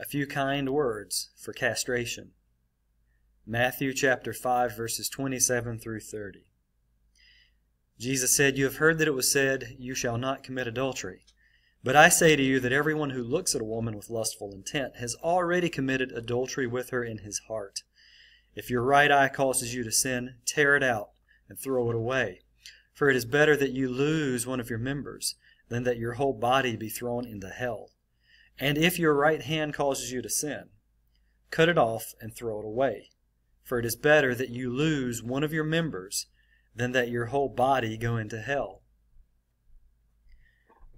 a few kind words for castration. Matthew chapter 5, verses 27 through 30. Jesus said, "You have heard that it was said, 'You shall not commit adultery.' But I say to you that everyone who looks at a woman with lustful intent has already committed adultery with her in his heart. If your right eye causes you to sin, tear it out and throw it away. For it is better that you lose one of your members than that your whole body be thrown into hell. And if your right hand causes you to sin, cut it off and throw it away. For it is better that you lose one of your members than that your whole body go into hell."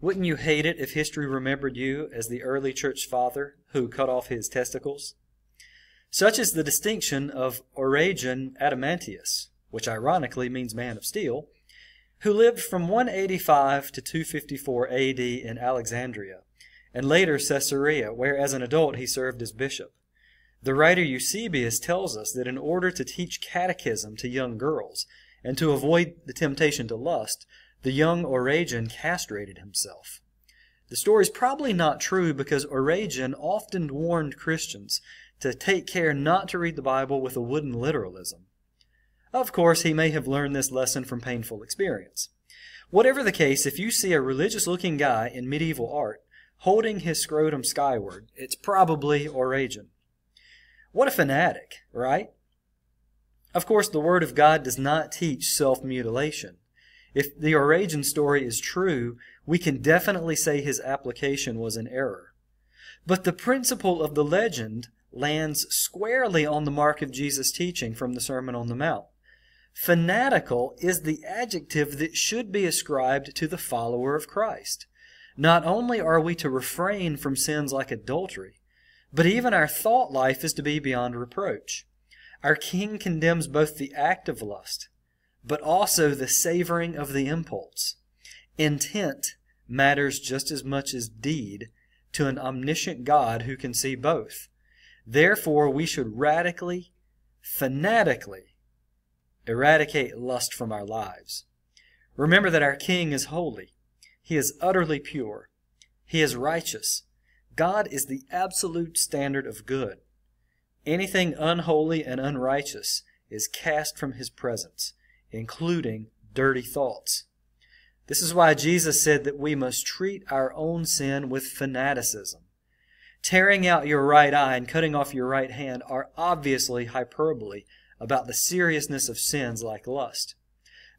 Wouldn't you hate it if history remembered you as the early church father who cut off his testicles? Such is the distinction of Origen Adamantius, which ironically means man of steel, who lived from 185 to 254 A.D. in Alexandria, and later Caesarea, where as an adult he served as bishop. The writer Eusebius tells us that in order to teach catechism to young girls, and to avoid the temptation to lust, the young Origen castrated himself. The story is probably not true because Origen often warned Christians to take care not to read the Bible with a wooden literalism. Of course, he may have learned this lesson from painful experience. Whatever the case, if you see a religious-looking guy in medieval art holding his scrotum skyward, it's probably Origen. What a fanatic, right? Of course, the Word of God does not teach self-mutilation. If the Origen story is true, we can definitely say his application was an error. But the principle of the legend lands squarely on the mark of Jesus' teaching from the Sermon on the Mount. Fanatical is the adjective that should be ascribed to the follower of Christ. Not only are we to refrain from sins like adultery, but even our thought life is to be beyond reproach. Our King condemns both the act of lust, but also the savoring of the impulse. Intent matters just as much as deed to an omniscient God who can see both. Therefore, we should radically, fanatically eradicate lust from our lives. Remember that our King is holy. He is utterly pure. He is righteous. God is the absolute standard of good. Anything unholy and unrighteous is cast from His presence, including dirty thoughts. This is why Jesus said that we must treat our own sin with fanaticism. Tearing out your right eye and cutting off your right hand are obviously hyperbole about the seriousness of sins like lust.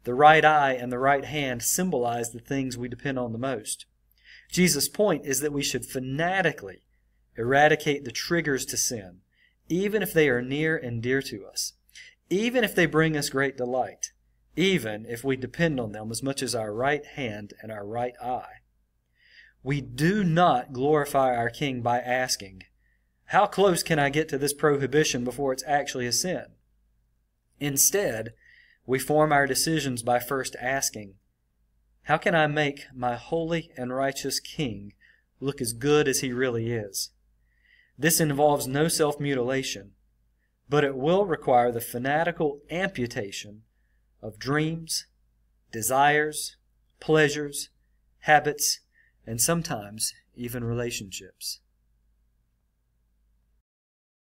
The right eye and the right hand symbolize the things we depend on the most. Jesus' point is that we should fanatically eradicate the triggers to sin, even if they are near and dear to us, even if they bring us great delight, even if we depend on them as much as our right hand and our right eye. We do not glorify our King by asking, "How close can I get to this prohibition before it's actually a sin?" Instead, we form our decisions by first asking, "How can I make my holy and righteous King look as good as He really is?" This involves no self-mutilation, but it will require the fanatical amputation of dreams, desires, pleasures, habits, and sometimes even relationships.